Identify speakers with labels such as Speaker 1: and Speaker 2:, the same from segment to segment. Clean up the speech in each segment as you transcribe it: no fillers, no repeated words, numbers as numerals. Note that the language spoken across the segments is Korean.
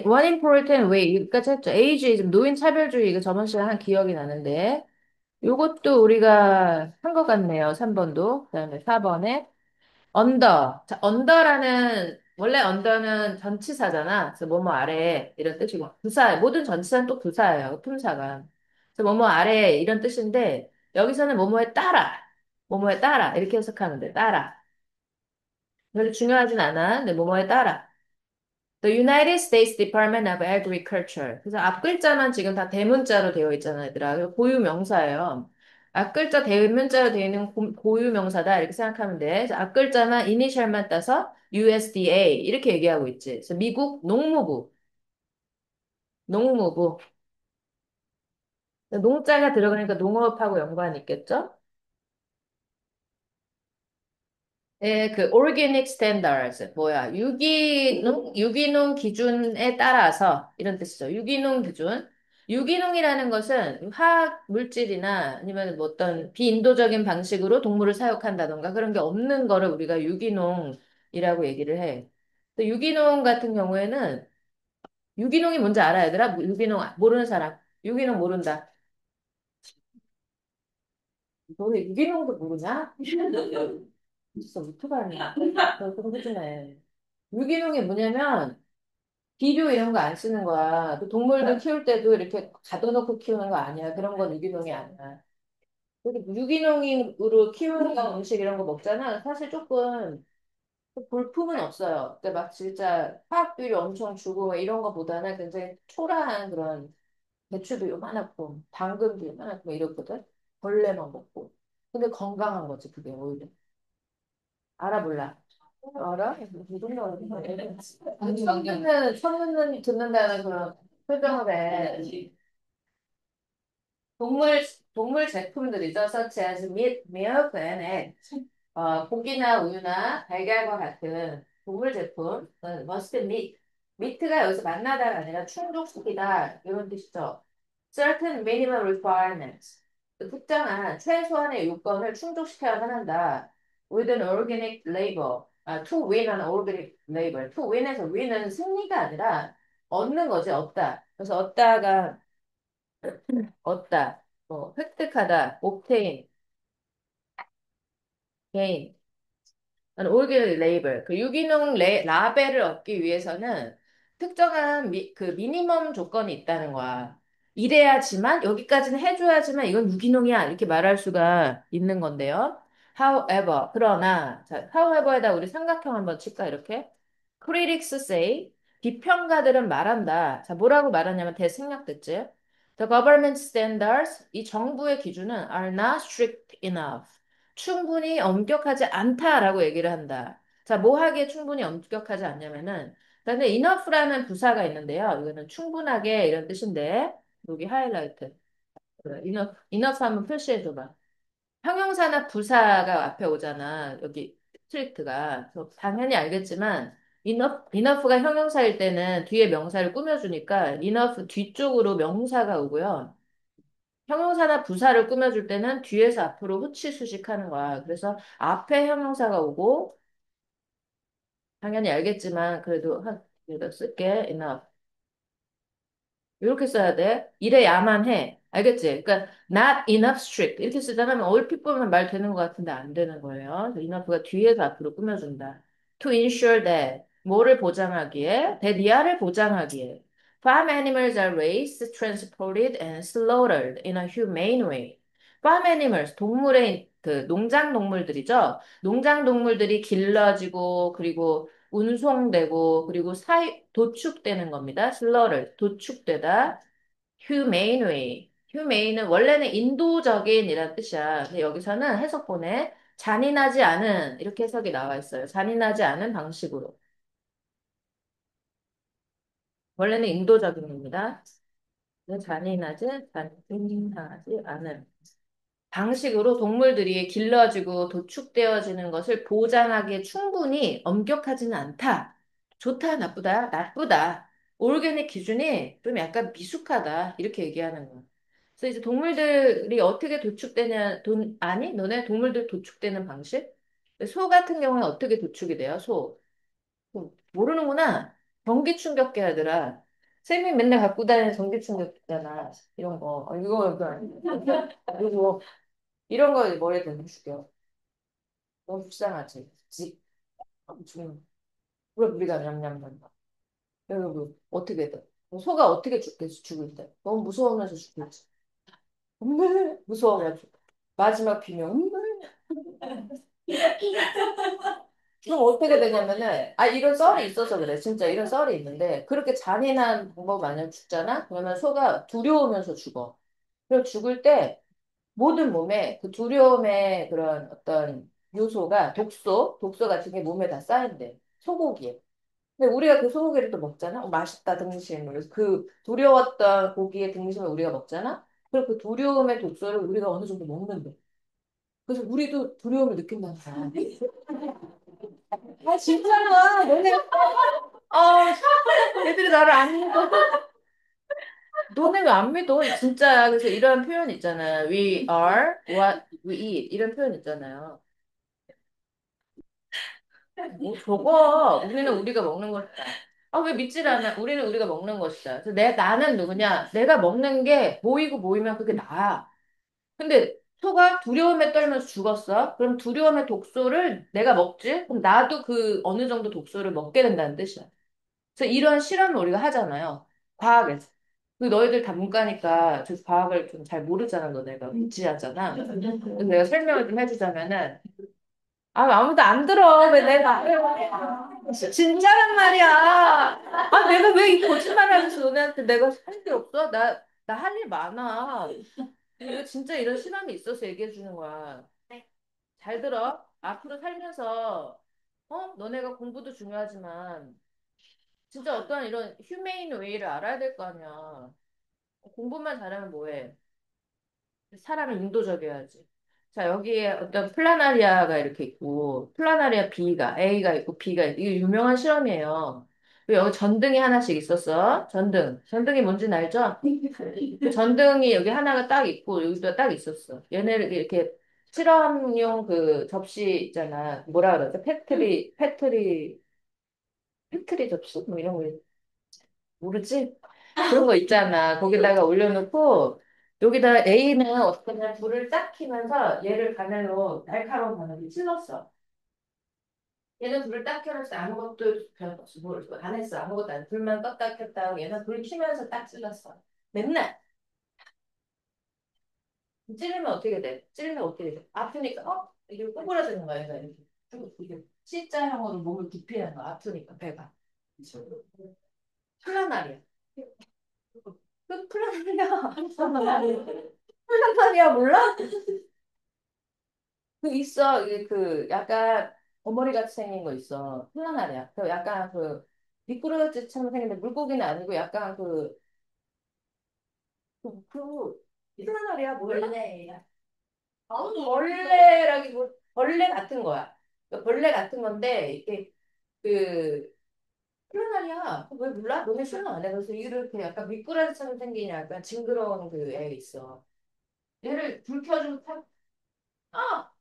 Speaker 1: One important way, 여기까지 했죠. 에이지즘, 노인 차별주의, 이거 저번 시간에 한 기억이 나는데, 요것도 우리가 한 것 같네요. 3번도. 그다음에 4번에 언더. 자, 언더라는 원래 언더는 전치사잖아. 그래서 뭐뭐 아래 이런 뜻이고 부사 모든 전치사는 또 부사예요. 품사가. 그래서 뭐뭐 아래 이런 뜻인데 여기서는 뭐뭐에 따라 뭐뭐에 따라 이렇게 해석하면 돼. 따라. 별로 중요하진 않아. 근데 뭐뭐에 따라. The United States Department of Agriculture. 그래서 앞 글자만 지금 다 대문자로 되어 있잖아요, 얘들아. 그리고 고유 명사예요. 앞 글자 대문자로 되어 있는 고유 명사다 이렇게 생각하면 돼. 그래서 앞 글자만 이니셜만 따서 USDA 이렇게 얘기하고 있지. 그래서 미국 농무부, 농무부. 농자가 들어가니까 농업하고 연관이 있겠죠? 예, 그 organic standards 뭐야? 유기농 기준에 따라서 이런 뜻이죠. 유기농 기준. 유기농이라는 것은 화학 물질이나 아니면 뭐 어떤 비인도적인 방식으로 동물을 사육한다던가 그런 게 없는 거를 우리가 유기농이라고 얘기를 해. 유기농 같은 경우에는 유기농이 뭔지 알아, 얘들아? 유기농 모르는 사람. 유기농 모른다. 너네 유기농도 모르냐? 진짜 유튜버냐? 너 공부 좀 해. 유기농이 뭐냐면 비료 이런 거 안 쓰는 거야. 그 동물들 키울 때도 이렇게 가둬놓고 키우는 거 아니야. 그런 건 유기농이 아니야. 그리고 유기농으로 키우는 거 음식 이런 거 먹잖아. 사실 조금 볼품은 없어요. 근데 막 진짜 화학 비료 엄청 주고 이런 거보다는 굉장히 초라한 그런 배추도 요만하고 당근도 요만하고 이렇거든. 벌레만 먹고. 근데 건강한 거지 그게 오히려. 알아 몰라. 알아? 무슨 말이야? 아니, 처음 듣는다는 그런 표정을 해. 동물, 동물 제품들이죠. such as meat, milk, and eggs. 고기나 우유나 달걀과 같은 동물 제품, must meet. meet가 여기서 만나다가 아니라 충족시키다, 이런 뜻이죠. certain minimum requirements. 그 특정한 최소한의 요건을 충족시켜야만 한다. with an organic label. to win an organic label. to win에서 win은 승리가 아니라 얻는 거지, 얻다. 그래서 얻다, 뭐, 획득하다, obtain, gain. 올길 레이블, 그 유기농 라벨을 얻기 위해서는 특정한 그 미니멈 조건이 있다는 거야. 이래야지만, 여기까지는 해줘야지만 이건 유기농이야. 이렇게 말할 수가 있는 건데요. However, 그러나, 자, however에다 우리 삼각형 한번 칠까, 이렇게? Critics say, 비평가들은 말한다. 자, 뭐라고 말하냐면 대생략됐지? The government standards, 이 정부의 기준은 are not strict enough. 충분히 엄격하지 않다라고 얘기를 한다. 자, 뭐 하기에 충분히 엄격하지 않냐면은, 근데 enough라는 부사가 있는데요. 이거는 충분하게 이런 뜻인데, 여기 하이라이트. enough 한번 표시해줘봐. 형용사나 부사가 앞에 오잖아. 여기 스트릭트가. 그래서 당연히 알겠지만, enough가 형용사일 때는 뒤에 명사를 꾸며주니까 enough 뒤쪽으로 명사가 오고요. 형용사나 부사를 꾸며줄 때는 뒤에서 앞으로 후치수식하는 거야. 그래서 앞에 형용사가 오고 당연히 알겠지만 그래도 여기다 쓸게. enough. 이렇게 써야 돼. 이래야만 해. 알겠지? 그러니까 not enough strict 이렇게 쓰자면 얼핏 보면 말 되는 것 같은데 안 되는 거예요. 그래서 enough가 뒤에서 앞으로 꾸며준다. To ensure that 뭐를 보장하기에 대리아를 보장하기에 farm animals are raised, transported and slaughtered in a humane way. farm animals 동물의 그 농장 동물들이죠. 농장 동물들이 길러지고 그리고 운송되고 그리고 도축되는 겁니다. slaughter, 도축되다. humane way. humane은 원래는 인도적인이란 뜻이야. 근데 여기서는 해석본에 잔인하지 않은 이렇게 해석이 나와 있어요. 잔인하지 않은 방식으로. 원래는 인도적인입니다. 잔인하지 않은. 방식으로 동물들이 길러지고 도축되어지는 것을 보장하기에 충분히 엄격하지는 않다. 좋다, 나쁘다, 나쁘다. 올게닉 기준이 좀 약간 미숙하다. 이렇게 얘기하는 거야. 그래서 이제 동물들이 어떻게 도축되냐, 아니? 너네 동물들 도축되는 방식? 소 같은 경우는 어떻게 도축이 돼요? 소. 모르는구나. 전기 충격기 하더라. 쌤이 맨날 갖고 다니는 전기 충격기잖아. 이런 거. 그리고 이런 거 머리에 대고 죽여. 너무 불쌍하지. 지금 왜 우리가 냠냠냠. 여러분 어떻게 돼? 소가 어떻게 죽겠어 죽을 때? 너무 무서우면서 죽겠지. 엄마 무서워가지고 마지막 비명 엄마. 그럼 어떻게 되냐면은 이런 썰이 있어서 그래. 진짜 이런 썰이 있는데 그렇게 잔인한 방법 아니면 죽잖아? 그러면 소가 두려우면서 죽어. 그리고 죽을 때 모든 몸에 그 두려움의 그런 어떤 요소가 독소 같은 게 몸에 다 쌓인대. 소고기에. 근데 우리가 그 소고기를 또 먹잖아? 맛있다, 등심. 그래서 그 두려웠던 고기의 등심을 우리가 먹잖아? 그리고 그 두려움의 독소를 우리가 어느 정도 먹는데. 그래서 우리도 두려움을 느낀다는 거야. 진짜야. 너네, 아, 애들이 나를 안 믿어. 너네 왜 안 믿어? 진짜야. 그래서 이런 표현 있잖아요. We are what we eat. 이런 표현 있잖아요. 뭐 저거 우리는 우리가 먹는 것이다. 왜 믿질 않아? 우리는 우리가 먹는 것이다. 그래서 나는 누구냐? 내가 먹는 게 모이면 그게 나야. 근데 소가 두려움에 떨면서 죽었어. 그럼 두려움의 독소를 내가 먹지? 그럼 나도 그 어느 정도 독소를 먹게 된다는 뜻이야. 그래서 이런 실험을 우리가 하잖아요. 과학에서. 그 너희들 다 문과니까 저 과학을 좀 잘 모르잖아. 너네가 무지하잖아. 그래서 내가 설명을 좀 해주자면은 아무도 안 들어. 왜 내가. 진짜란 말이야. 내가 왜 이 거짓말 하면서 너네한테 내가 할 일 없어? 나 할 일 많아. 이거 진짜 이런 실험이 있어서 얘기해 주는 거야. 잘 들어. 앞으로 살면서, 너네가 공부도 중요하지만, 진짜 어떠한 이런 휴메인 웨이를 알아야 될 거 아니야. 공부만 잘하면 뭐해? 사람이 인도적이어야지. 자, 여기에 어떤 플라나리아가 이렇게 있고, 플라나리아 B가, A가 있고, B가 있고, 이게 유명한 실험이에요. 그리고 여기 전등이 하나씩 있었어. 전등. 전등이 뭔지는 알죠? 그 전등이 여기 하나가 딱 있고, 여기도 딱 있었어. 얘네를 이렇게 실험용 그 접시 있잖아. 뭐라 그러죠? 패트리 접시? 뭐 이런 거 모르지? 그런 거 있잖아. 거기다가 올려놓고, 여기다 A는 어떤 날 불을 딱 켜면서 얘를 바늘로, 날카로운 바늘로 찔렀어. 얘는 불을 딱 켜놨어. 아무것도 별거 없어. 안 했어. 아무것도 안 했어. 불만 껐다 켰다 하고 얘는 불 켜면서 딱 찔렀어. 맨날. 찌르면 어떻게 돼? 찌르면 어떻게 돼? 아프니까, 이게 꼬부라지는 거야. 얘가 이렇게. 쭉 이게 C자형으로 몸을 굽히는 거야. 아프니까, 배가. 플라날이야. 그 플라날이야. 플라날이야, 몰라? 그 있어. 이게 그 약간 어머니 같이 생긴 거 있어. 플라날이야. 그 약간 그 미꾸라지처럼 생긴데 물고기는 아니고 약간 플라날이야 뭐야? 벌레야. 벌레라기 벌레 같은 거야. 그러니까 벌레 같은 건데 이게 그 플라날이야. 왜 몰라? 너네 실험 안 해? 그래서 이렇게 약간 미꾸라지처럼 생긴 약간 징그러운 그 애 있어. 얘를 불 켜주고 탁, 아!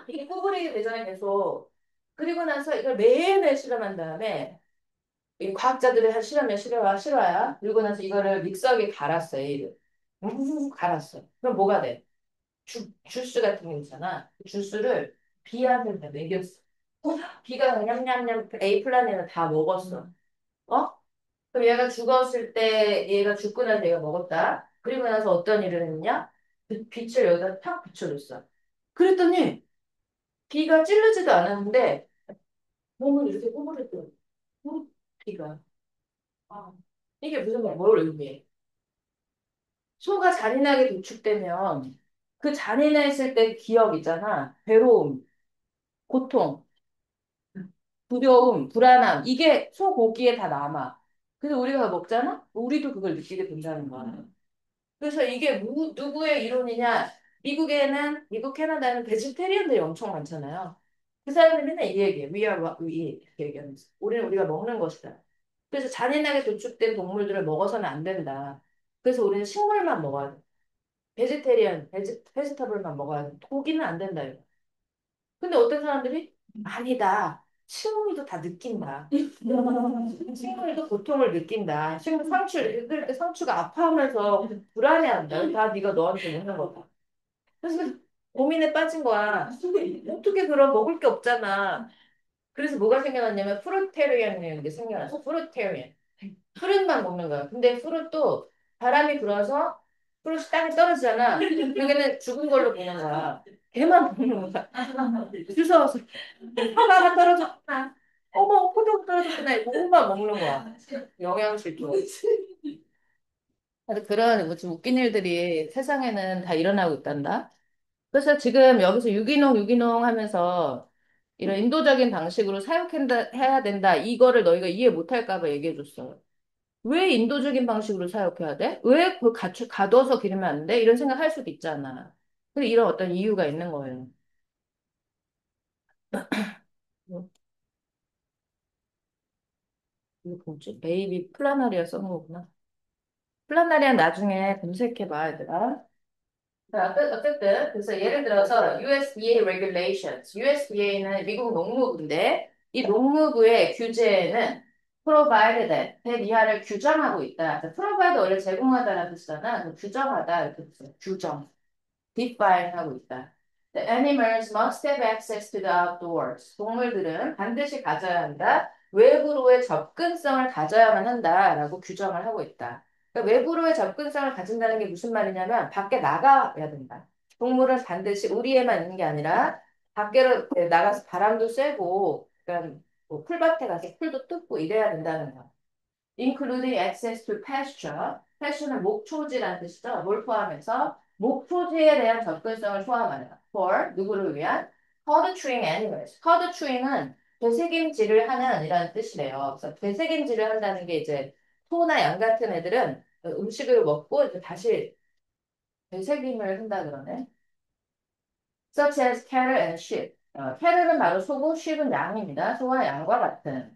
Speaker 1: 이게 구부리게 되잖아 계속. 그리고 나서 이걸 매일매일 실험한 다음에 이 과학자들이 한 실험이야 실화야. 그리고 나서 이거를 믹서기에 갈았어 얘를. 갈았어. 그럼 뭐가 돼? 주스 같은 게 있잖아. 그 주스를 비한테 다 먹였어. 비가 냠냠냠 A 플라넷을 다 먹었어. 어? 그럼 얘가 죽었을 때 얘가 죽고 나서 얘가 먹었다. 그리고 나서 어떤 일을 했냐? 그 빛을 여기다 탁 비춰줬어. 그랬더니 비가 찌르지도 않았는데 몸을 이렇게 꼬부렸더니 비가. 아, 이게 무슨 말, 뭘 의미해? 소가 잔인하게 도축되면 그 잔인했을 때 기억 있잖아. 괴로움, 고통, 두려움, 불안함. 이게 소고기에 다 남아. 그래서 우리가 먹잖아? 우리도 그걸 느끼게 된다는 거야. 그래서 이게 누구의 이론이냐? 미국, 캐나다는 베지테리언들이 엄청 많잖아요. 그 사람들이 맨날 이 얘기해. We are what we eat. 이렇게 얘기하면서. 우리는 우리가 먹는 것이다. 그래서 잔인하게 도축된 동물들을 먹어서는 안 된다. 그래서 우리는 식물만 먹어야 돼. 베지터블만 먹어야 돼. 고기는 안 된다. 이거. 근데 어떤 사람들이 아니다. 식물도 다 느낀다. 식물도 고통을 느낀다. 식물 상추 읽을 때 상추가 아파하면서 불안해한다. 다 네가 너한테 묻는 거다. 그래서 고민에 빠진 거야. 어떻게 그럼 먹을 게 없잖아. 그래서 뭐가 생겨났냐면 프루테리안이라는 게 생겨났어. 프루테리안. 프룻만 먹는 거야. 근데 프룻도 바람이 불어서 프룻이 땅에 떨어지잖아. 여기는 죽은 걸로 보는 거야. 걔만 먹는 거야. 주워서 사과가 떨어졌구나. 어머, 포도가 떨어졌구나. 이거만 먹는 거야. 영양실 쪽. 그래서 그런 뭐 좀 웃긴 일들이 세상에는 다 일어나고 있단다. 그래서 지금 여기서 유기농 하면서 이런 인도적인 방식으로 사육해야 된다. 이거를 너희가 이해 못할까 봐 얘기해 줬어. 왜 인도적인 방식으로 사육해야 돼? 왜 그 가둬서 기르면 안 돼? 이런 생각 할 수도 있잖아. 근데 이런 어떤 이유가 있는 거예요. 뭐, 이거 뭐지? 베이비 플라나리아 써는 거구나. 플라나리아 나중에 검색해봐, 얘들아. 자, 어쨌든, 그래서 예를 들어서 USDA regulations. USDA는 미국 농무부인데, 이 농무부의 규제는 provide that, 대리하를 규정하고 있다. provide 원래 제공하다라는 뜻이잖아. 규정하다, 이렇게 써요. 규정. define 하고 있다. The animals must have access to the outdoors. 동물들은 반드시 가져야 한다. 외부로의 접근성을 가져야만 한다라고 규정을 하고 있다. 그러니까 외부로의 접근성을 가진다는 게 무슨 말이냐면 밖에 나가야 된다. 동물은 반드시 우리에만 있는 게 아니라 밖으로 나가서 바람도 쐬고, 그러니까 뭐 풀밭에 가서 풀도 뜯고 이래야 된다는 거. including access to pasture. pasture는 목초지라는 뜻이죠. 뭘 포함해서? 목초지에 대한 접근성을 포함하는 for 누구를 위한? herd chewing animals. herd chewing은 되새김질을 하는 이라는 뜻이래요. 그래서 되새김질을 한다는 게 이제 소나 양 같은 애들은 음식을 먹고 이제 다시 되새김을 한다 그러네. such as cattle and sheep. cattle은 바로 소고 sheep은 양입니다. 소와 양과 같은.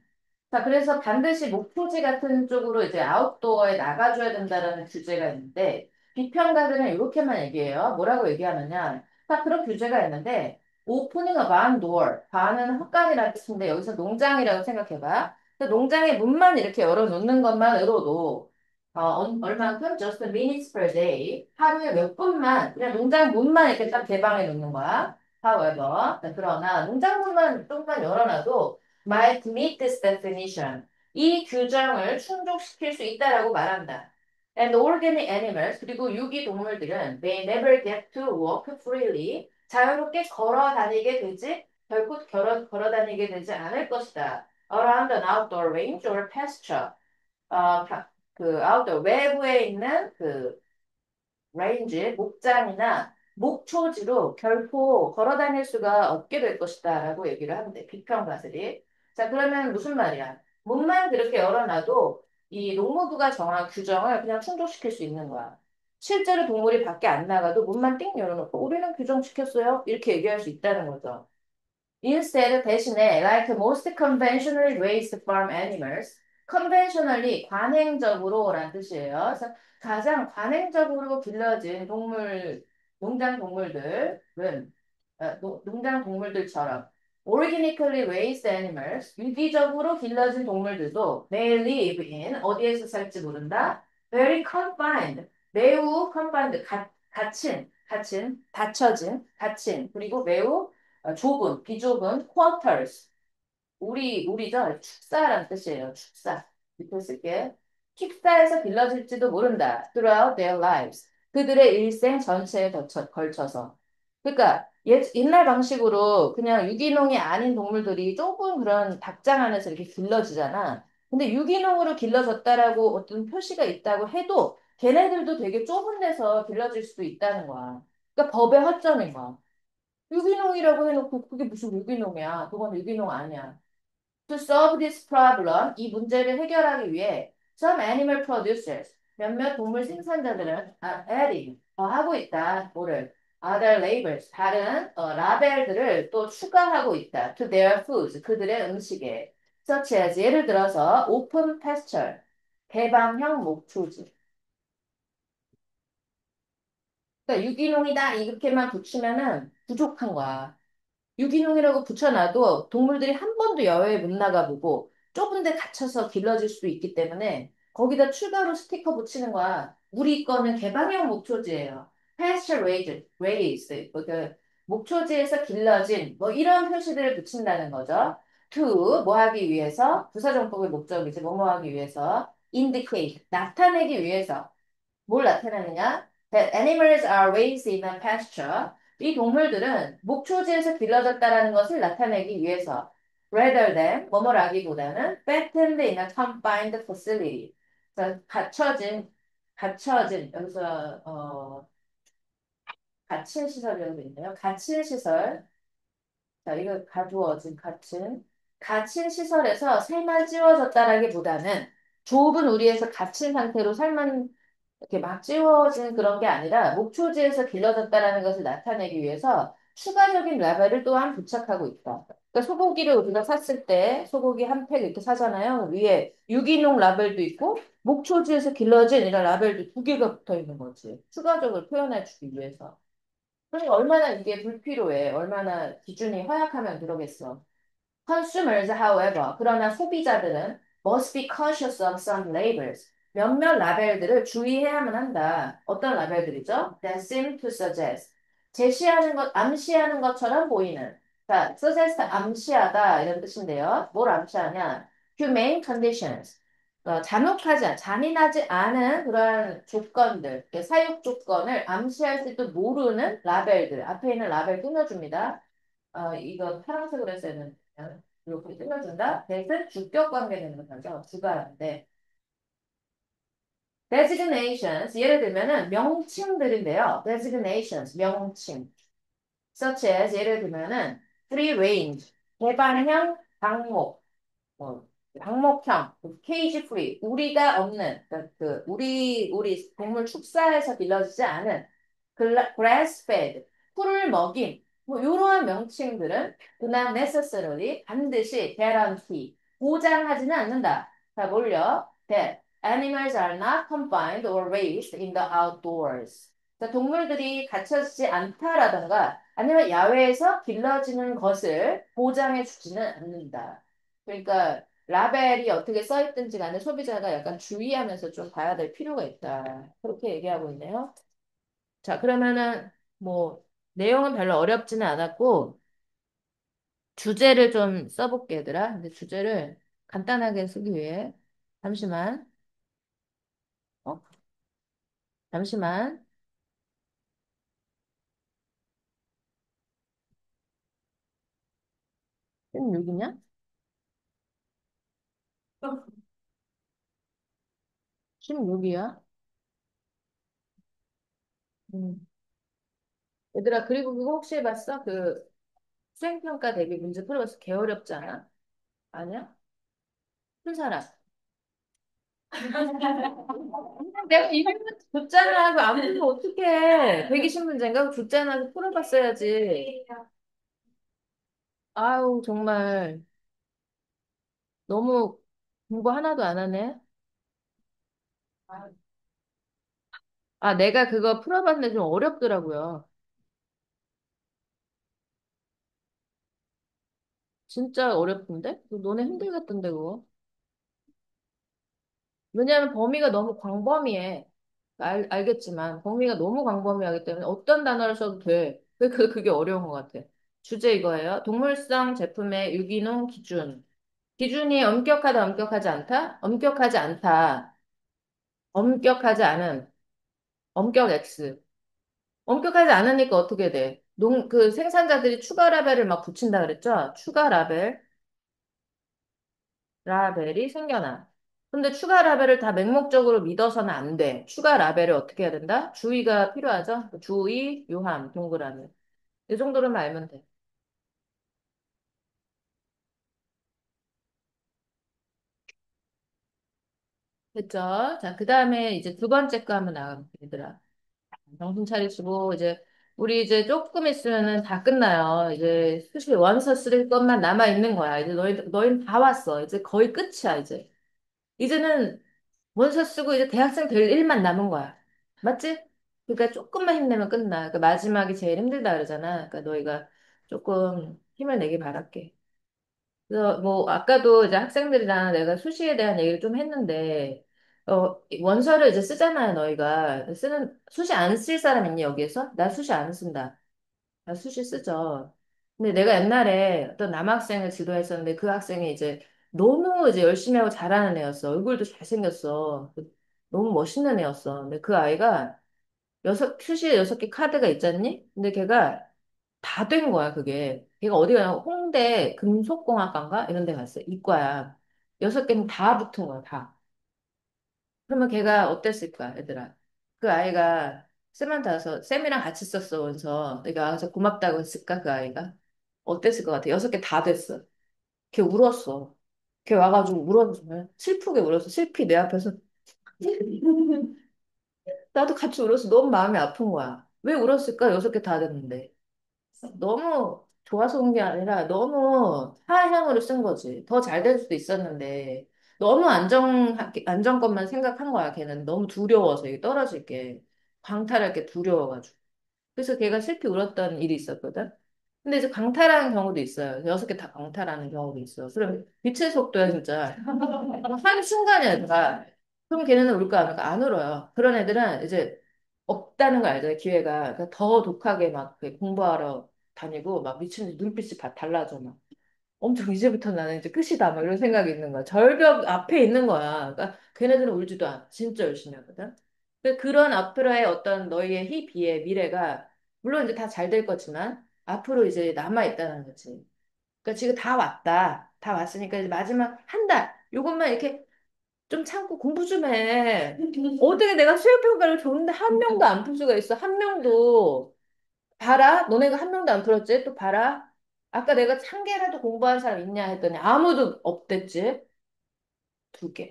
Speaker 1: 자, 그래서 반드시 목표지 같은 쪽으로 이제 아웃도어에 나가줘야 된다라는 규제가 있는데, 비평가들은 이렇게만 얘기해요. 뭐라고 얘기하느냐. 딱 그런 규제가 있는데, opening a barn door. barn은 헛간이라는 뜻인데, 여기서 농장이라고 생각해봐. 그래서 농장의 문만 이렇게 열어놓는 것만으로도, 얼만큼? Just minutes per day. 하루에 몇 분만, 그냥 농장 문만 이렇게 딱 개방해 놓는 거야. However, 그러나 농장 문만 조금만 열어놔도, might meet this definition. 이 규정을 충족시킬 수 있다라고 말한다. And organic animals, 그리고 유기 동물들은 may never get to walk freely. 자유롭게 걸어 다니게 되지, 결코 걸어 다니게 되지 않을 것이다. Around an outdoor range or pasture. 그 outdoor, 외부에 있는 그 레인지, 목장이나 목초지로 결코 걸어 다닐 수가 없게 될 것이다 라고 얘기를 하는데, 비평가들이. 자, 그러면 무슨 말이야? 문만 그렇게 열어놔도 이 농무부가 정한 규정을 그냥 충족시킬 수 있는 거야. 실제로 동물이 밖에 안 나가도 문만 띵 열어놓고 우리는 규정시켰어요. 이렇게 얘기할 수 있다는 거죠. Instead, 대신에, like most conventionally raised farm animals, conventionally, 관행적으로라는 뜻이에요. 그래서 가장 관행적으로 길러진 농장 동물들은, 농장 동물들처럼, organically raised animals, 유기적으로 길러진 동물들도 may live in, 어디에서 살지 모른다? very confined, 매우 confined, 닫혀진, 그리고 매우 좁은, 비좁은 quarters. 우리죠. 축사라는 뜻이에요. 축사. 밑에 쓸게. 축사에서 길러질지도 모른다. throughout their lives. 그들의 일생 전체에 걸쳐서. 그러니까 옛날 방식으로 그냥 유기농이 아닌 동물들이 조금 그런 닭장 안에서 이렇게 길러지잖아. 근데 유기농으로 길러졌다라고 어떤 표시가 있다고 해도 걔네들도 되게 좁은 데서 길러질 수도 있다는 거야. 그러니까 법의 허점인 거야. 유기농이라고 해놓고 그게 무슨 유기농이야. 그건 유기농 아니야. To solve this problem, 이 문제를 해결하기 위해 some animal producers, 몇몇 동물 생산자들은 adding, 하고 있다. 뭐를? Other labels, 다른 라벨들을 또 추가하고 있다. To their foods, 그들의 음식에. Such as, 예를 들어서 open pasture, 개방형 목초지. 그러니까 유기농이다 이렇게만 붙이면은 부족한 거야. 유기농이라고 붙여놔도 동물들이 한 번도 야외에 못 나가보고 좁은 데 갇혀서 길러질 수도 있기 때문에 거기다 추가로 스티커 붙이는 거야. 우리 거는 개방형 목초지예요. pasture raised. 그 목초지에서 길러진 뭐 이런 표시들을 붙인다는 거죠. to 뭐 하기 위해서 부사정법의 목적이지 뭐 하기 위해서 indicate 나타내기 위해서 뭘 나타내느냐? That animals are raised in a pasture. 이 동물들은 목초지에서 길러졌다라는 것을 나타내기 위해서 rather than 뭐뭐라기보다는 fattened in a confined facility. 그래서 갇혀진 여기서 갇힌 시설이라고 돼 있네요. 갇힌 시설. 자, 이거 가두어진 갇힌 시설에서 살만 찌워졌다라기보다는 좁은 우리에서 갇힌 상태로 살만 이렇게 막 찌워진 그런 게 아니라 목초지에서 길러졌다라는 것을 나타내기 위해서 추가적인 라벨을 또한 부착하고 있다. 그러니까 소고기를 우리가 샀을 때 소고기 한 팩 이렇게 사잖아요. 위에 유기농 라벨도 있고 목초지에서 길러진 이런 라벨도 두 개가 붙어 있는 거지. 추가적으로 표현해 주기 위해서. 그러니까 얼마나 이게 불필요해. 얼마나 기준이 허약하면 그러겠어. Consumers, however, 그러나 소비자들은 must be cautious of some labels. 몇몇 라벨들을 주의해야만 한다. 어떤 라벨들이죠? That seem to suggest. 제시하는 것, 암시하는 것처럼 보이는. 자, suggest 암시하다 이런 뜻인데요. 뭘 암시하냐? Humane conditions. 잔인하지 않은 그러한 조건들, 사육 조건을 암시할 수도 모르는 라벨들. 앞에 있는 라벨 끊어줍니다. 이거 파란색으로 해서 는 이렇게 끊어준다. 대신 주격 관계 되는 거죠. 주가인데. designations, 예를 들면은 명칭들인데요. designations, 명칭. such as, 예를 들면은 free range, 개방형 방목, 뭐, 방목형, 케이지 프리, 우리가 없는, 그러니까 우리 동물 축사에서 길러지지 않은 grass fed, 풀을 먹인, 뭐, 이러한 명칭들은 그냥 necessarily, 반드시 guarantee, 보장하지는 않는다. 자, 뭘요? That animals are not confined or raised in the outdoors. 자, 동물들이 갇혀지지 않다라던가, 아니면 야외에서 길러지는 것을 보장해 주지는 않는다. 그러니까 라벨이 어떻게 써 있든지 간에 소비자가 약간 주의하면서 좀 봐야 될 필요가 있다. 그렇게 얘기하고 있네요. 자, 그러면은 뭐 내용은 별로 어렵지는 않았고 주제를 좀 써볼게, 얘들아. 근데 주제를 간단하게 쓰기 위해 잠시만, 어? 잠시만. 16이냐? 16이야? 음. 얘들아, 그리고 그거 혹시 해봤어? 그 수행평가 대비 문제 풀어봤어? 개 어렵지 않아? 아니야? 푼 사람. 내가 이름은 줬잖아. 그 아무도 어떡해. 120문제인가? 줬잖아. 그 풀어봤어야지. 아유, 정말 너무 공부 하나도 안 하네. 아, 내가 그거 풀어봤는데 좀 어렵더라고요. 진짜 어렵던데? 너네 힘들겠던데, 그거. 왜냐하면 범위가 너무 광범위해. 알겠지만, 범위가 너무 광범위하기 때문에 어떤 단어를 써도 돼. 그게 어려운 것 같아. 주제 이거예요. 동물성 제품의 유기농 기준. 기준이 엄격하다, 엄격하지 않다? 엄격하지 않다. 엄격하지 않은. 엄격 X. 엄격하지 않으니까 어떻게 돼? 그 생산자들이 추가 라벨을 막 붙인다 그랬죠? 추가 라벨이 생겨나. 근데 추가 라벨을 다 맹목적으로 믿어서는 안 돼. 추가 라벨을 어떻게 해야 된다? 주의가 필요하죠? 주의, 요함, 동그라미. 이 정도로만 알면 돼. 됐죠? 자, 그 다음에 이제 두 번째 거 한번 나가볼게, 얘들아. 정신 차리시고, 이제, 우리 이제 조금 있으면은 다 끝나요. 이제 수시 원서 쓸 것만 남아 있는 거야. 이제 너희 다 왔어. 이제 거의 끝이야, 이제. 이제는 원서 쓰고 이제 대학생 될 일만 남은 거야. 맞지? 그러니까 조금만 힘내면 끝나. 그러니까 마지막이 제일 힘들다 그러잖아. 그러니까 너희가 조금 힘을 내기 바랄게. 그래서 뭐 아까도 이제 학생들이랑 내가 수시에 대한 얘기를 좀 했는데 원서를 이제 쓰잖아요, 너희가. 수시 안 쓸 사람 있니, 여기에서? 나 수시 안 쓴다. 나 수시 쓰죠. 근데 내가 옛날에 어떤 남학생을 지도했었는데 그 학생이 이제 너무 이제 열심히 하고 잘하는 애였어. 얼굴도 잘생겼어. 너무 멋있는 애였어. 근데 그 아이가 수시에 6개 카드가 있잖니? 근데 걔가 다 된 거야, 그게. 걔가 어디 가냐, 홍대 금속공학과인가? 이런 데 갔어. 이과야. 6개는 다 붙은 거야, 다. 그러면 걔가 어땠을까, 얘들아? 그 아이가 쌤한테 와서, 쌤이랑 같이 썼어, 원서. 내가 와서 고맙다고 했을까, 그 아이가? 어땠을 것 같아? 6개 다 됐어. 걔 울었어. 걔 와가지고 울었어. 슬프게 울었어. 슬피 내 앞에서. 나도 같이 울었어. 너무 마음이 아픈 거야. 왜 울었을까? 6개 다 됐는데. 너무 좋아서 온 게 아니라 너무 하향으로 쓴 거지. 더 잘 될 수도 있었는데 너무 안정권만 생각한 거야. 걔는 너무 두려워서 이게 떨어질 게 광탈할 게 두려워가지고. 그래서 걔가 슬피 울었던 일이 있었거든. 근데 이제 광탈하는 경우도 있어요. 6개 다 광탈하는 경우도 있어. 그럼 빛의 속도야 진짜. 한 순간이야 다. 그럼 걔네는 울까 안 울까? 안 울어요. 그런 애들은 이제 없다는 걸 알잖아요. 기회가. 그러니까 더 독하게 막 공부하러 다니고 막 미친 듯이 눈빛이 달라져 막. 엄청 이제부터 나는 이제 끝이다 막 이런 생각이 있는 거야. 절벽 앞에 있는 거야. 그러니까 걔네들은 울지도 않아. 진짜 열심히 하거든. 근데 그런 앞으로의 어떤 너희의 희비의 미래가 물론 이제 다 잘 될 거지만 앞으로 이제 남아 있다는 거지. 그러니까 지금 다 왔다. 다 왔으니까 이제 마지막 한 달. 요것만 이렇게 좀 참고 공부 좀 해. 어떻게 내가 수행평가를 줬는데 한 명도 안 풀 수가 있어. 한 명도. 봐라. 너네가 한 명도 안 풀었지? 또 봐라. 아까 내가 한 개라도 공부한 사람 있냐 했더니 아무도 없댔지? 2개.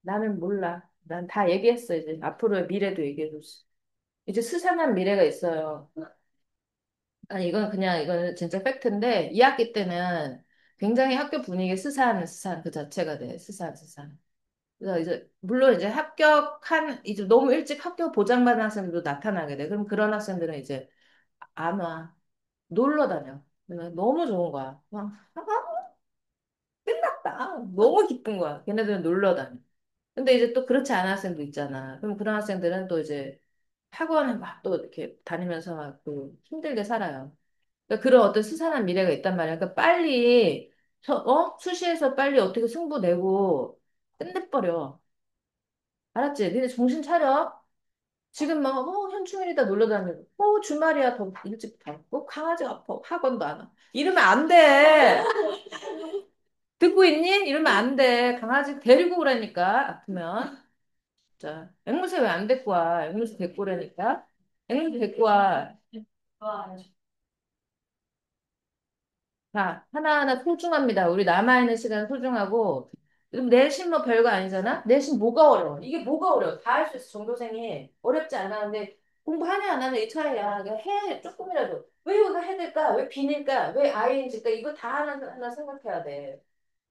Speaker 1: 나는 몰라. 난 다 얘기했어, 이제. 앞으로의 미래도 얘기해줬어. 이제 스산한 미래가 있어요. 아니, 이거는 진짜 팩트인데, 2학기 때는 굉장히 학교 분위기 스산 그 자체가 돼. 스산. 그래서 이제, 물론 이제 이제 너무 일찍 학교 보장받은 학생들도 나타나게 돼. 그럼 그런 학생들은 이제 안 와. 놀러 다녀. 그러면 너무 좋은 거야. 막, 끝났다. 너무 기쁜 거야. 걔네들은 놀러 다녀. 근데 이제 또 그렇지 않은 학생도 있잖아. 그럼 그런 학생들은 또 이제 학원에 막 또 이렇게 다니면서 막 또 힘들게 살아요. 그러니까 그런 어떤 스산한 미래가 있단 말이야. 그러니까 빨리, 수시에서 빨리 어떻게 승부 내고 끝내버려. 알았지? 니네 정신 차려. 지금 막, 현충일이다 놀러 다니고, 주말이야 더 일찍 자고, 강아지 아파. 학원도 안 와. 이러면 안 돼. 듣고 있니? 이러면 안 돼. 강아지 데리고 오라니까, 아프면. 자, 앵무새 왜 안 데리고 와? 앵무새 데리고 오라니까. 앵무새 데리고 와. 자, 하나하나 소중합니다. 우리 남아있는 시간 소중하고, 그럼 내신 뭐 별거 아니잖아? 내신 뭐가 어려워? 이게 뭐가 어려워? 다 할 수 있어, 전교생이. 어렵지 않아. 근데 공부하냐 안 하냐 이 차이야. 그러니까 해, 조금이라도. 왜 이거 해야 될까? 왜 비닐까? 왜 ING일까? 이거 다 하나 생각해야 돼.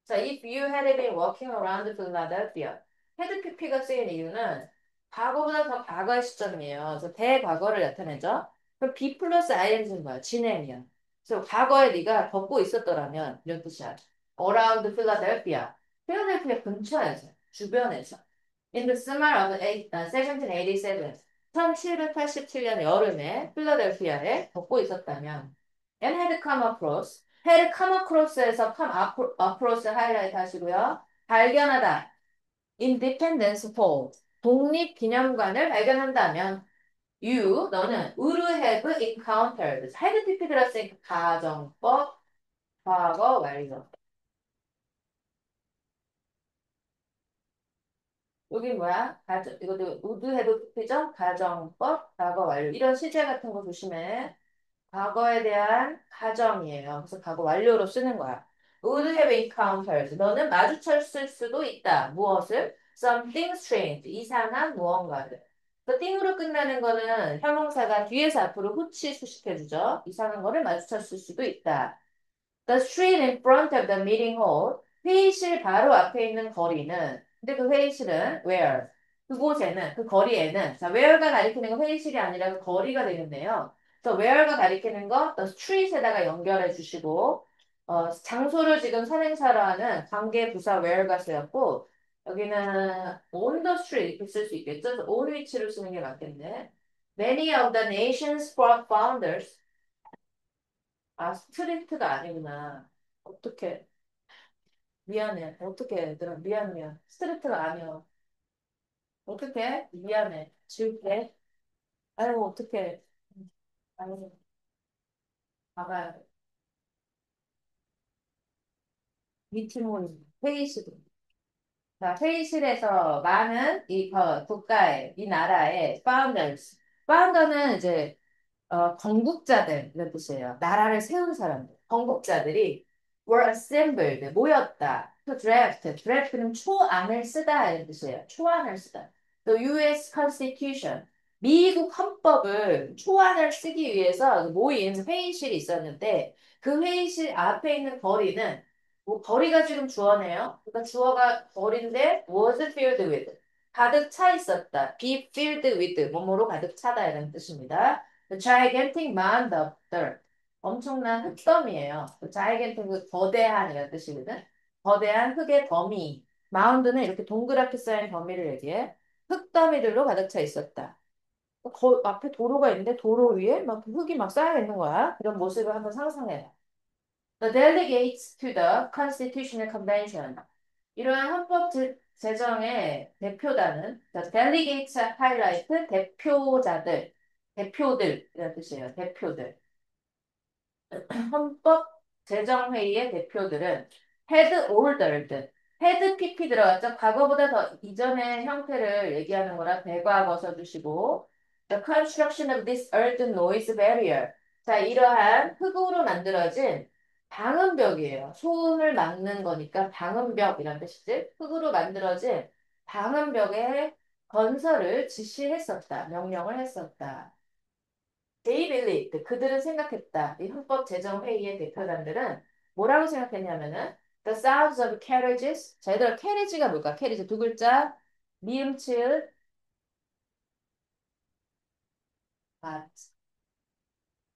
Speaker 1: 자, if you had been walking around Philadelphia. had pp가 쓰인 이유는 과거보다 더 과거의 시점이에요. 그래서 대과거를 나타내죠. 그럼 be 플러스 ing는 뭐야? 진행이야. 그래서 과거에 네가 걷고 있었더라면 이런 뜻이야. around Philadelphia. 필라델피아 근처에서, 주변에서. In the summer of 1787. 1787년 여름에 필라델피아에 걷고 있었다면 and had come across. had come across에서 come across 하이라이트 하시고요. 발견하다. Independence Hall. 독립기념관을 발견한다면 너는 would have encountered. had TP 들었으니까 가정법, 과거 완료. 여기 뭐야? 이것도 would have TP죠? 가정법, 과거 완료. 이런 시제 같은 거 조심해. 과거에 대한 가정이에요. 그래서 과거 완료로 쓰는 거야. Would have encountered. 너는 마주쳤을 수도 있다. 무엇을? Something strange. 이상한 무언가를. 그 띵으로 끝나는 거는 형용사가 뒤에서 앞으로 후치 수식해주죠. 이상한 거를 마주쳤을 수도 있다. The street in front of the meeting hall. 회의실 바로 앞에 있는 거리는, 근데 그 회의실은 where? 그곳에는, 그 거리에는, 자, where가 가리키는 건 회의실이 아니라 그 거리가 되겠네요. 그래서 where가 가리키는 거, the street에다가 연결해 주시고, 장소를 지금 선행사로 하는 관계 부사 where가 쓰였고, 여기는 on the street 이렇게 쓸 수 있겠죠? 그래서 on which를 쓰는 게 맞겠네. Many of the nation's founders, 스트리트가 아니구나. 어떻게, 미안해. 어떻게, 얘들아, 미안. 스트리트가 아니야. 어떻게? 미안해. 지울게. 아이고, 어떡해. 아이고, 봐봐요. 미팅홀, 회의실. 자, 회의실에서 많은 국가의, 이 나라의 founders. founder는 이제 건국자들 이런 뜻이에요. 나라를 세운 사람들, 건국자들이 were assembled 모였다. to draft, draft는 초안을 쓰다 이런 뜻이에요. 초안을 쓰다. The U.S. Constitution, 미국 헌법을 초안을 쓰기 위해서 모인 회의실이 있었는데 그 회의실 앞에 있는 거리는 거리가 지금 주어네요. 그러니까 주어가 거리인데 was filled with 가득 차 있었다. be filled with 뭐뭐로 가득 차다 이런 뜻입니다. The gigantic mound of dirt. 엄청난 흙더미예요. The gigantic 그 거대한 이라는 뜻이거든. 거대한 흙의 더미. 마운드는 이렇게 동그랗게 쌓인 더미를 얘기해. 흙더미들로 가득 차 있었다. 앞에 도로가 있는데 도로 위에 막 흙이 막 쌓여 있는 거야. 그런 모습을 한번 상상해. The delegates to the Constitutional Convention. 이러한 제정의 대표단은 the delegates highlight 대표자들, 대표들 이런 뜻이에요. 대표들. 헌법 제정회의의 대표들은 had ordered, had pp 들어갔죠. 과거보다 더 이전의 형태를 얘기하는 거라 배과거 써주시고 the construction of this earth noise barrier. 자, 이러한 흙으로 만들어진 방음벽이에요. 소음을 막는 거니까 방음벽이란 뜻이지. 흙으로 만들어진 방음벽의 건설을 지시했었다. 명령을 했었다. They believed. 그들은 생각했다. 이 헌법 제정 회의의 대표단들은 뭐라고 생각했냐면은 the sounds of carriages. 자, 얘들아, carriage가 뭘까? carriage 두 글자. 미음치읒 아,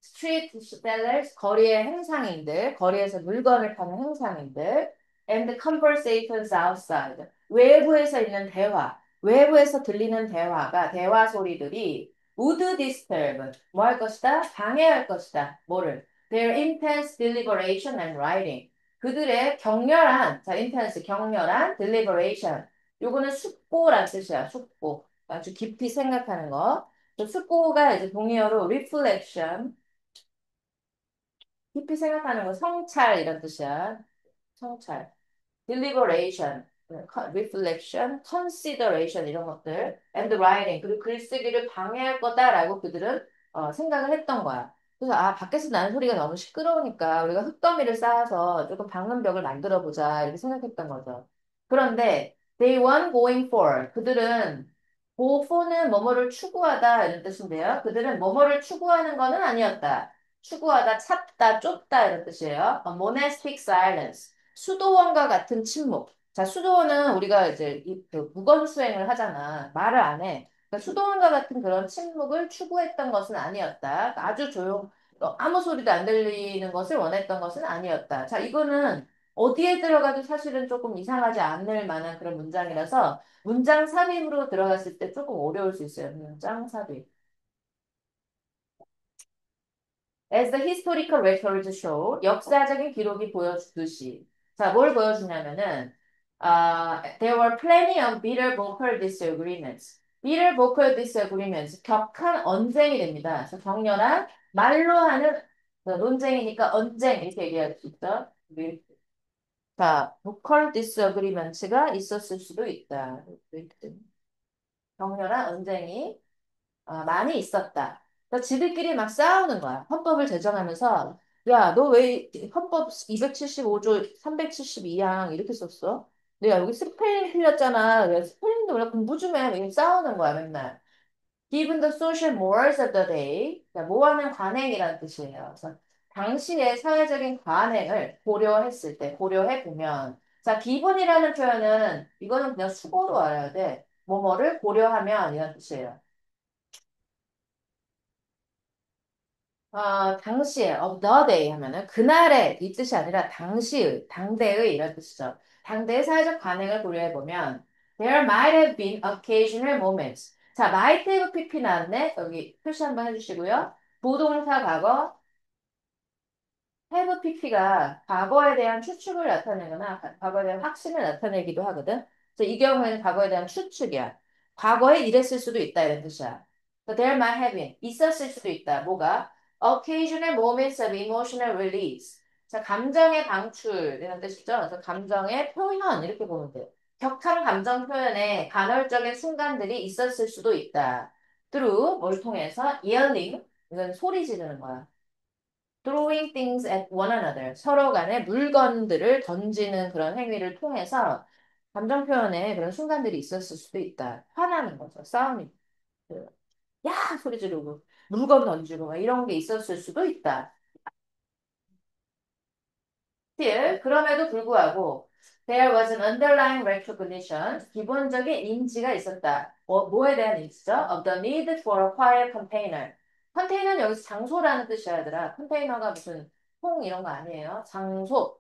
Speaker 1: street sellers, 거리의 행상인들, 거리에서 물건을 파는 행상인들, and conversations outside, 외부에서 있는 대화, 외부에서 들리는 대화 소리들이 would disturb, 뭐 할 것이다? 방해할 것이다. 뭐를? Their intense deliberation and writing. 그들의 격렬한, 자, intense, 격렬한 deliberation. 요거는 숙고란 뜻이야, 숙고. 아주 깊이 생각하는 거. 또 숙고가 이제 동의어로 reflection, 깊이 생각하는 거 성찰 이런 뜻이야. 성찰. deliberation, reflection, consideration 이런 것들, and writing 그리고 글쓰기를 방해할 거다라고 그들은 생각을 했던 거야. 그래서 밖에서 나는 소리가 너무 시끄러우니까 우리가 흙더미를 쌓아서 조금 방음벽을 만들어 보자 이렇게 생각했던 거죠. 그런데 they weren't going for 그들은 go for는 뭐뭐를 추구하다 이런 뜻인데요. 그들은 뭐뭐를 추구하는 거는 아니었다. 추구하다, 찾다, 쫓다 이런 뜻이에요. A monastic silence. 수도원과 같은 침묵. 자, 수도원은 우리가 이제 그 무건 수행을 하잖아. 말을 안 해. 그러니까 수도원과 같은 그런 침묵을 추구했던 것은 아니었다. 아주 아무 소리도 안 들리는 것을 원했던 것은 아니었다. 자, 이거는 어디에 들어가도 사실은 조금 이상하지 않을 만한 그런 문장이라서 문장 삽입으로 들어갔을 때 조금 어려울 수 있어요. 문장 삽입. As the historical records show, 역사적인 기록이 보여주듯이. 자, 뭘 보여주냐면은, there were plenty of bitter vocal disagreements. bitter vocal disagreements, 격한 언쟁이 됩니다. 그래서 격렬한 말로 하는 그 논쟁이니까 언쟁 이렇게 얘기할 수 있죠. 자, vocal disagreements가 있었을 수도 있다. 격렬한 언쟁이 많이 있었다. 그러니까 지들끼리 막 싸우는 거야. 헌법을 제정하면서, 야, 너 왜 헌법 275조 372항 이렇게 썼어? 내가 여기 스펠링 틀렸잖아. 왜 스펠링도 왜 공부 좀 해. 왜 싸우는 거야, 맨날. Given the social mores of the day, 그러니까 모하는 관행이라는 뜻이에요. 그래서 당시의 사회적인 관행을 고려했을 때, 고려해 보면, 자, 기본이라는 표현은 이거는 그냥 수고로 알아야 돼. 뭐뭐를 고려하면 이런 뜻이에요. 당시에, of the day 하면은 그날의 이 뜻이 아니라 당시의, 당대의 이런 뜻이죠. 당대의 사회적 관행을 고려해보면 there might have been occasional moments. 자, might have pp 나왔네. 여기 표시 한번 해주시고요. 부동사 과거, have pp가 과거에 대한 추측을 나타내거나 과거에 대한 확신을 나타내기도 하거든. 그래서 이 경우에는 과거에 대한 추측이야. 과거에 이랬을 수도 있다 이런 뜻이야. So there might have been 있었을 수도 있다. 뭐가? Occasional moments of emotional release. 자, 감정의 방출 이런 뜻이죠. 그래서 감정의 표현 이렇게 보면 돼요. 격한 감정 표현에 간헐적인 순간들이 있었을 수도 있다. through 뭘 통해서 yelling 이건 소리 지르는 거야. throwing things at one another. 서로 간에 물건들을 던지는 그런 행위를 통해서 감정 표현에 그런 순간들이 있었을 수도 있다. 화나는 거죠. 싸움이. 그, 야! 소리 지르고, 물건 던지고, 막 이런 게 있었을 수도 있다. Still, 그럼에도 불구하고, there was an underlying recognition. 기본적인 인지가 있었다. 뭐에 대한 인지죠? Of the need for a quiet container. 컨테이너는 여기서 장소라는 뜻이야, 얘들아. 컨테이너가 무슨 통 이런 거 아니에요. 장소.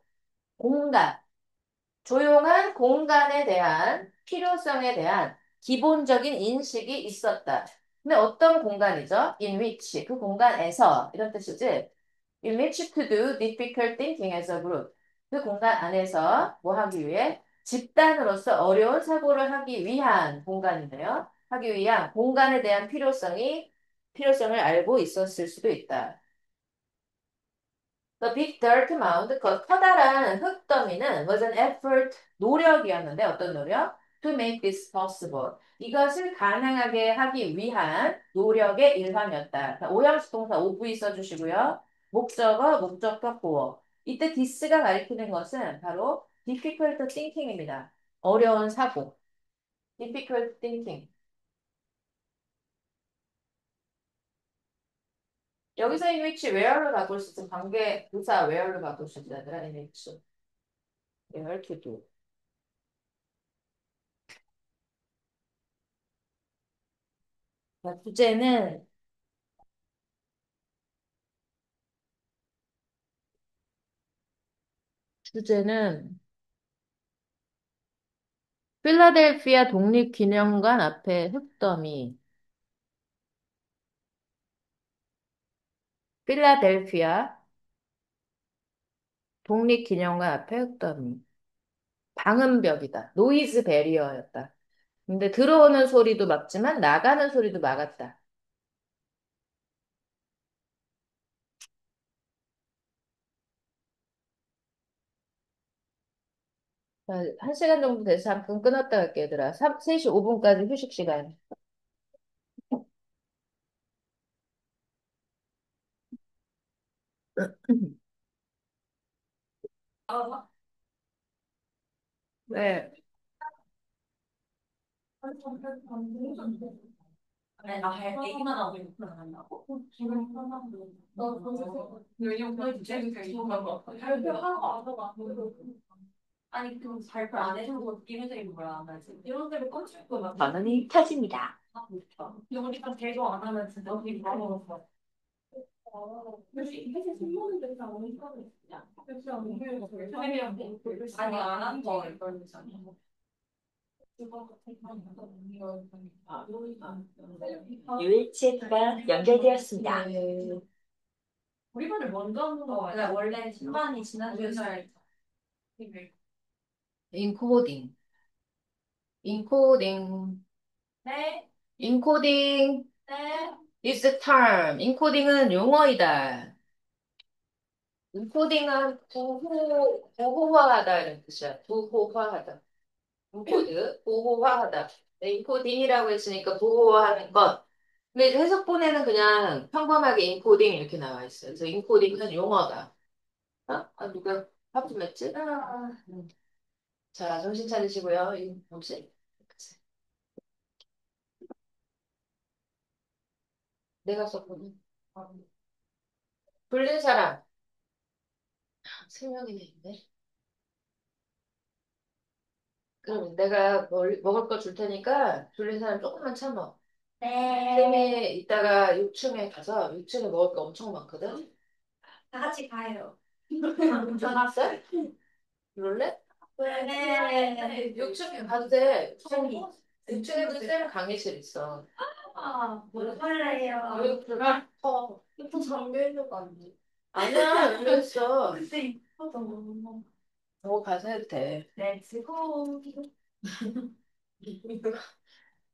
Speaker 1: 공간, 조용한 공간에 대한 필요성에 대한 기본적인 인식이 있었다. 근데 어떤 공간이죠? In which, 그 공간에서 이런 뜻이지. In which to do difficult thinking as a group. 그 공간 안에서 뭐 하기 위해? 집단으로서 어려운 사고를 하기 위한 공간인데요. 하기 위한 공간에 대한 필요성을 알고 있었을 수도 있다. The big dirt mound, 그 커다란 흙더미는 was an effort, 노력이었는데 어떤 노력? To make this possible. 이것을 가능하게 하기 위한 노력의 일환이었다. 자, 오형식 동사 OV 써주시고요. 목적어, 목적격 보어. 이때 this가 가리키는 것은 바로 difficult thinking입니다. 어려운 사고. difficult thinking. 여기서 in which where를 바꿀 수 있으면 관계 부사 where를 바꿀 수 있잖아요. in which. where to do. 자, 주제는 필라델피아 독립기념관 앞에 흙더미. 필라델피아 독립기념관 앞에 흙더미. 방음벽이다. 노이즈 베리어였다. 근데 들어오는 소리도 막지만 나가는 소리도 막았다. 자, 1시간 정도 돼서 잠깐 끊었다 갈게, 얘들아. 3시 5분까지 휴식 시간. 네. 만원이 터집니다. UHF가 연결되었습니다. 인코딩, 인코딩, 인코딩, is a term. 인코딩은 용어이다. 인코딩은 부호화하다 이런 뜻이야. 부호화하다. 인코드, 부호화하다. 네, 인코딩이라고 했으니까 부호화하는 것. 근데 이제 해석본에는 그냥 평범하게 인코딩 이렇게 나와 있어요. 그래서 인코딩은 용어다. 누가 하품했지? 자, 정신 차리시고요. 혹시 내가 썼거든. 어, 불린 사람. 3명이나 있네. 그럼 내가 먹을 거 줄 테니까 불린 사람 조금만 참아.
Speaker 2: 네.
Speaker 1: 쌤이 이따가 6층에 가서 6층에 먹을 거 엄청 많거든?
Speaker 2: 다 같이 가요.
Speaker 1: 전화했어요? 그럴래?
Speaker 2: 네.
Speaker 1: 6층에 가도 돼. 6층에도 쌤 강의실 있어.
Speaker 2: 아, 뭘 할래요?
Speaker 1: 여기 들어가?
Speaker 2: 또 잠겨 있는 거 아니에요?
Speaker 1: 아니야, 열려있어.
Speaker 2: 근데 이쁘다.
Speaker 1: 너 가서 해도 돼.
Speaker 2: 렛츠고.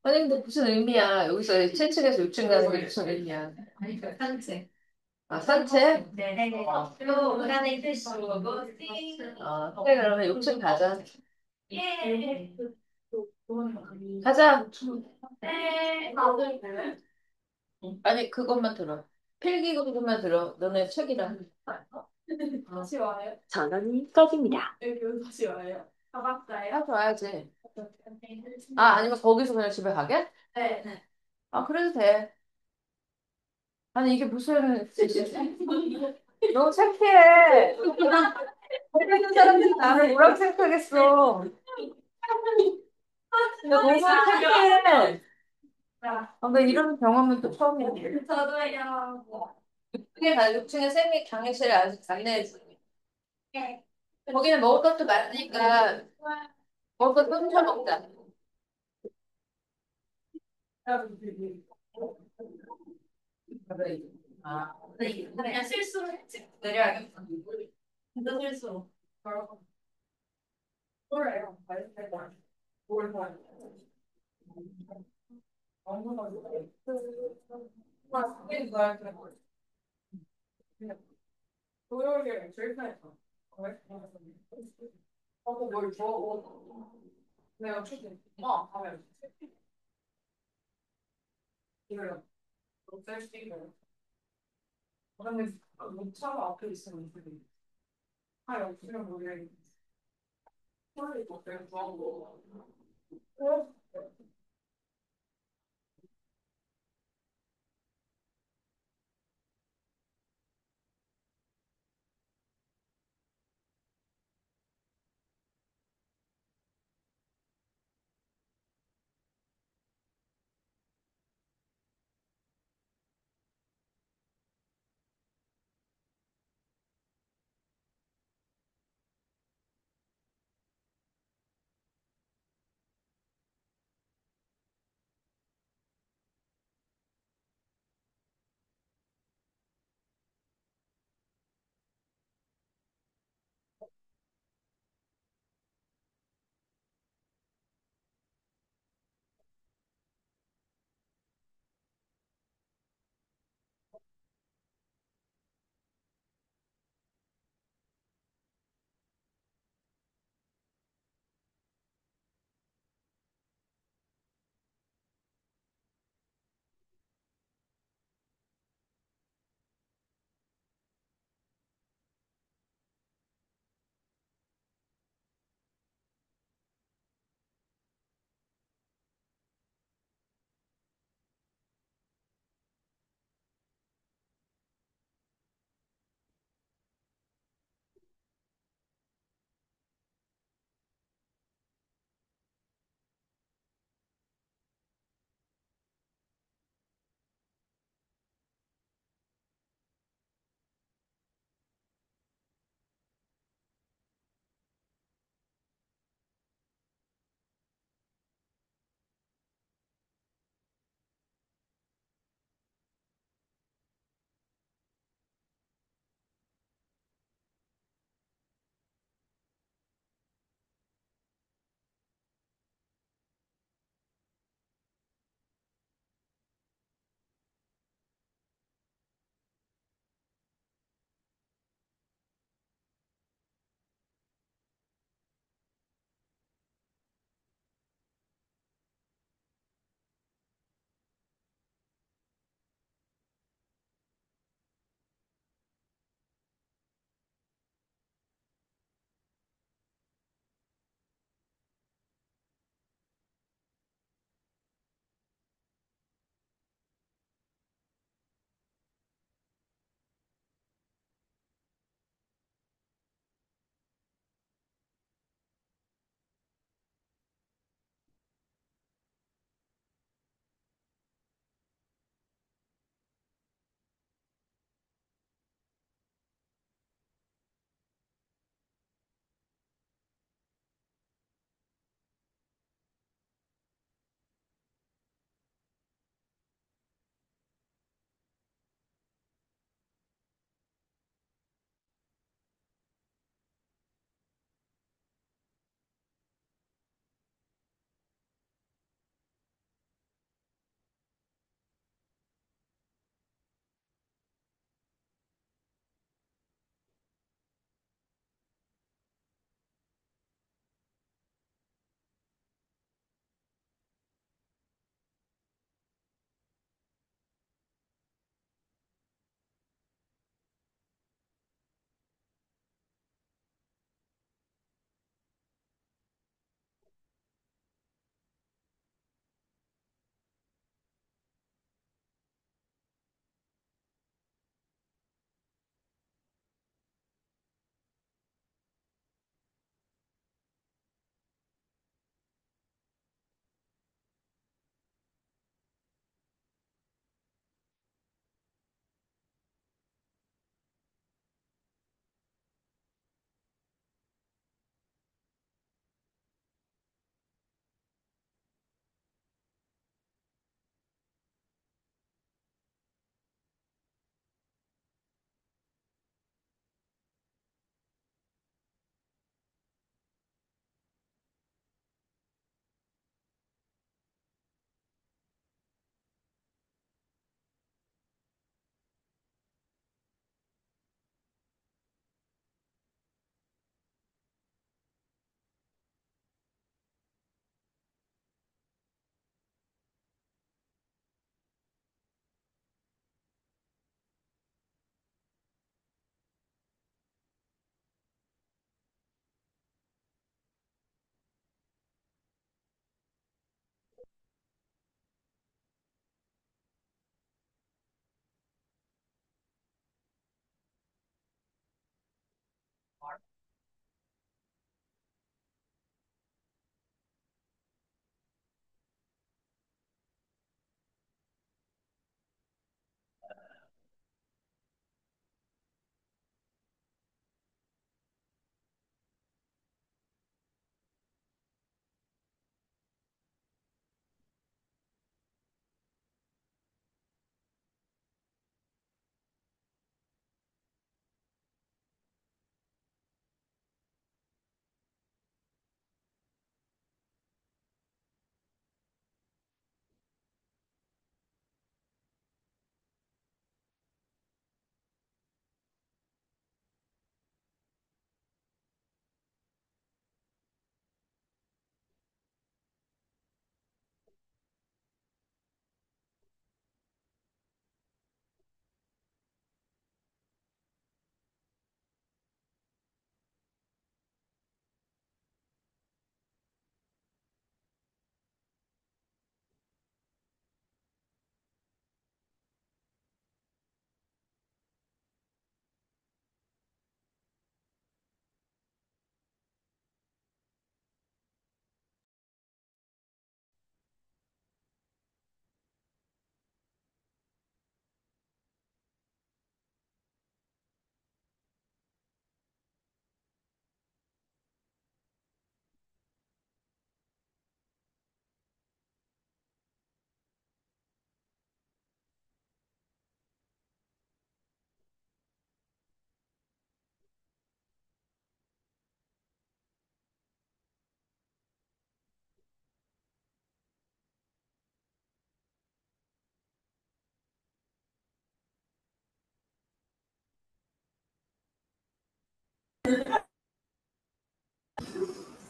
Speaker 1: 아니, 근데 무슨 의미야. 여기서 7층에서 6층 가는 게 무슨 의미야.
Speaker 2: 아니, 그 산책.
Speaker 1: 아, 산책?
Speaker 2: 네.
Speaker 1: 어,
Speaker 2: 또 우산에 있으시고.
Speaker 1: 그래, 그러면 6층 가자.
Speaker 2: 예.
Speaker 1: 가자.
Speaker 2: 네.
Speaker 1: 아니, 그것만 들어. 필기구만 들어. 너네 책이랑. 어.
Speaker 2: 다시 와요?
Speaker 3: 전원이 꺼집니다.
Speaker 2: 여기 다시 와요? 가봤어요?
Speaker 1: 하고 와야지. 아, 아니면 거기서 그냥 집에 가게?
Speaker 2: 네.
Speaker 1: 아, 그래도 돼. 아니, 이게 무슨, 너무 창피해. 거기 있는 사람들이 나를 뭐라고 생각하겠어. 야, 너무 창피해. 아, 근데 이런 경험은 또 처음이야.
Speaker 2: 저도요.
Speaker 1: 6층에 쌤이 강의실에 아직 안내해줘. 거기는 먹을 것도 많으니까 먹을 것도 훔쳐 먹자. 아,
Speaker 2: 그냥 실수로 했지. 내려야겠다. 진짜 실수. 몰라요. 도요일 제일 편했어. 뭘 줘? 내가 초대. 가면. 이거요. 셀수 있어요. 근데 차가 앞에 있으면 없으면 모르겠는데. 소리 못 내고 좋아하고.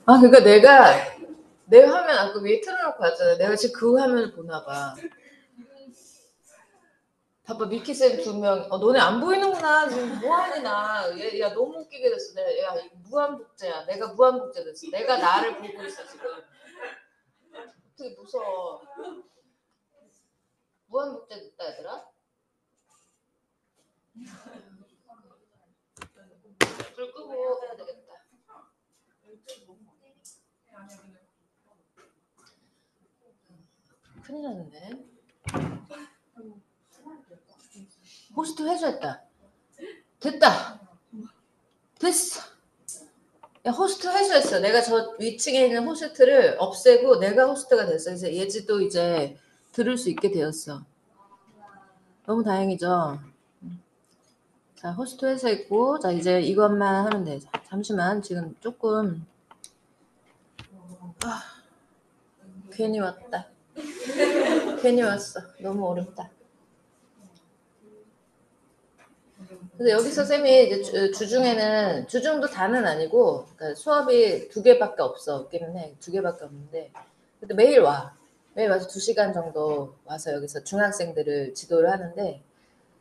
Speaker 1: 아, 그러니까 내 화면 아까 위에 틀어놓고 왔잖아. 내가 지금 그 화면을 보나 봐. 봐봐, 미키쌤 2명. 너네 안 보이는구나. 지금 뭐하니, 나. 야, 너무 웃기게 됐어. 야, 이거 무한복제야. 내가 무한복제 됐어. 내가 나를 보고 있어, 지금. 되게 무서워. 무한복제 됐다, 얘들아. 불 끄고 해야 되겠다. 큰일 났네. 호스트 회수했다. 됐다. 됐어. 야, 호스트 회수했어. 내가 저 위층에 있는 호스트를 없애고 내가 호스트가 됐어. 그래서 예지도 이제 들을 수 있게 되었어. 너무 다행이죠. 자, 호스트 회수했고, 자, 이제 이것만 하면 돼. 잠시만, 지금 조금, 괜히 왔다. 괜히 왔어. 너무 어렵다. 근데 여기서 쌤이 이제 주중에는, 주중도 다는 아니고, 그러니까 수업이 2개밖에 없었기는 해. 2개밖에 없는데, 근데 매일 와. 매일 와서 2시간 정도 와서 여기서 중학생들을 지도를 하는데,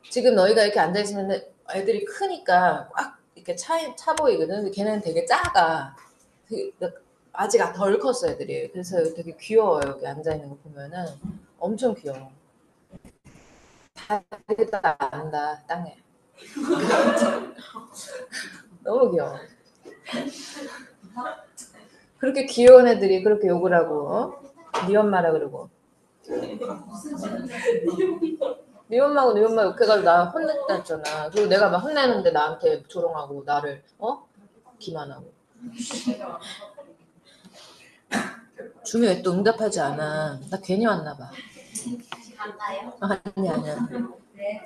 Speaker 1: 지금 너희가 이렇게 앉아있으면 애들이 크니까 꽉 이렇게 차 보이거든. 근데 걔네는 되게 작아. 되게, 아직 덜 컸어, 애들이. 그래서 되게 귀여워요. 여기 앉아있는 거 보면은. 엄청 귀여워. 다리도 안다, 땅에. 너무 귀여워. 그렇게 귀여운 애들이 그렇게 욕을 하고, 네 엄마라 그러고. 네 엄마하고 네 엄마 욕해가지고 나 혼냈다 했잖아. 그리고 내가 막 혼내는데 나한테 조롱하고 나를 기만하고. 주미 왜 또 응답하지 않아? 나 괜히 왔나 봐. 아니야.
Speaker 2: 네.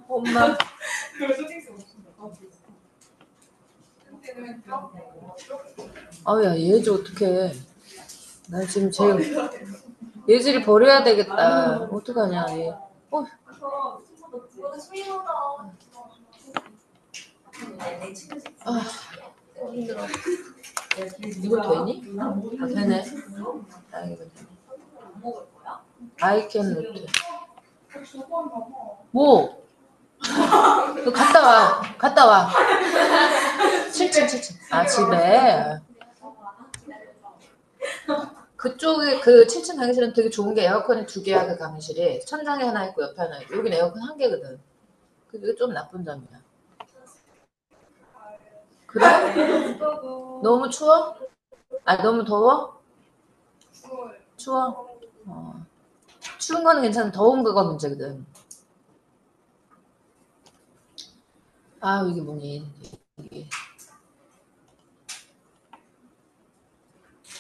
Speaker 1: 엄마. 아야, 예지 어떡해. 나 지금 예지를 버려야 되겠다. 어떡하냐, 얘. 힘들어. 이거 되니? 되네. 다행이다. 아이캔 노트. 뭐? 너 갔다 와. 7층. 아, 집에. 그쪽에 그 7층 강의실은 되게 좋은 게 에어컨이 2개야, 그 강의실이. 천장에 하나 있고 옆에 하나 있고. 여긴 에어컨 1개거든. 그게 좀 나쁜 점이야. 그래? 너무 추워? 너무 더워? 추워? 추운 거는 괜찮아. 더운 거가 문제거든. 이게 뭐니? 이게.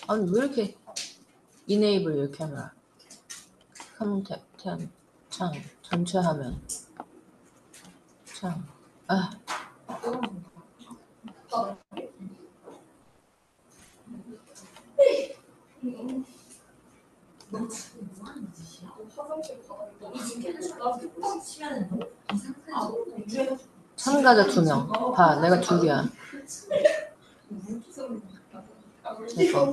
Speaker 1: 아니, 왜 이렇게 이네이블 이렇게 하나? 컴탭, 창, 전체 화면. 창. 참가자 2명. 봐, 내가 2개야. 이거.